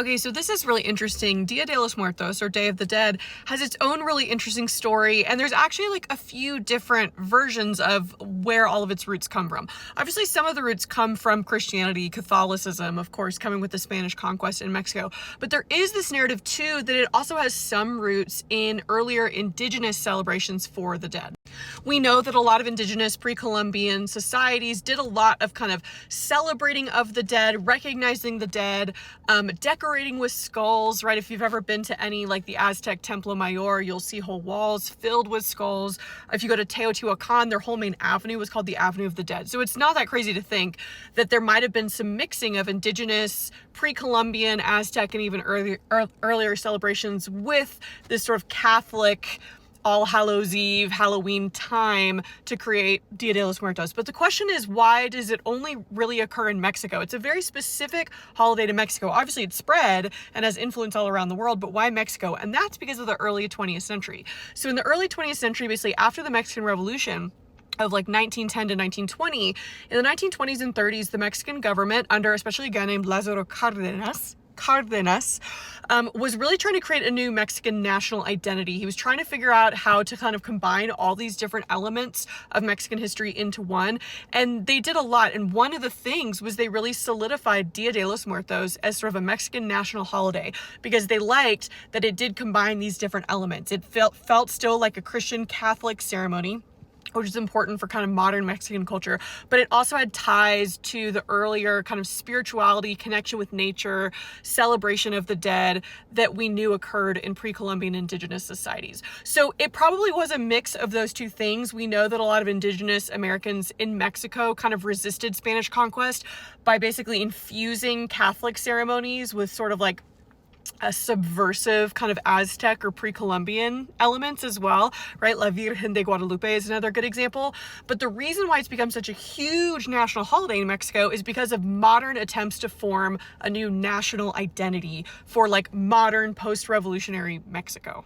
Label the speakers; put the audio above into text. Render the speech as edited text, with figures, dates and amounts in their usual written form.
Speaker 1: Okay, so this is really interesting. Dia de los Muertos, or Day of the Dead, has its own really interesting story, and there's actually like a few different versions of where all of its roots come from. Obviously, some of the roots come from Christianity, Catholicism, of course, coming with the Spanish conquest in Mexico. But there is this narrative too that it also has some roots in earlier indigenous celebrations for the dead. We know that a lot of indigenous pre-Columbian societies did a lot of kind of celebrating of the dead, recognizing the dead, decorating with skulls, right? If you've ever been to any like the Aztec Templo Mayor, you'll see whole walls filled with skulls. If you go to Teotihuacan, their whole main avenue was called the Avenue of the Dead. So it's not that crazy to think that there might have been some mixing of indigenous, pre-Columbian, Aztec, and even earlier celebrations with this sort of Catholic All Hallows Eve, Halloween time to create Dia de los Muertos. But the question is, why does it only really occur in Mexico? It's a very specific holiday to Mexico. Obviously, it's spread and has influence all around the world, but why Mexico? And that's because of the early 20th century. So in the early 20th century, basically after the Mexican Revolution, of like 1910 to 1920, in the 1920s and 30s, the Mexican government, under especially a guy named Lázaro Cárdenas, was really trying to create a new Mexican national identity. He was trying to figure out how to kind of combine all these different elements of Mexican history into one. And they did a lot. And one of the things was they really solidified Dia de los Muertos as sort of a Mexican national holiday because they liked that it did combine these different elements. It felt still like a Christian Catholic ceremony, which is important for kind of modern Mexican culture, but it also had ties to the earlier kind of spirituality, connection with nature, celebration of the dead that we knew occurred in pre-Columbian indigenous societies. So it probably was a mix of those two things. We know that a lot of indigenous Americans in Mexico kind of resisted Spanish conquest by basically infusing Catholic ceremonies with sort of like a subversive kind of Aztec or pre-Columbian elements as well, right? La Virgen de Guadalupe is another good example. But the reason why it's become such a huge national holiday in Mexico is because of modern attempts to form a new national identity for like modern post-revolutionary Mexico.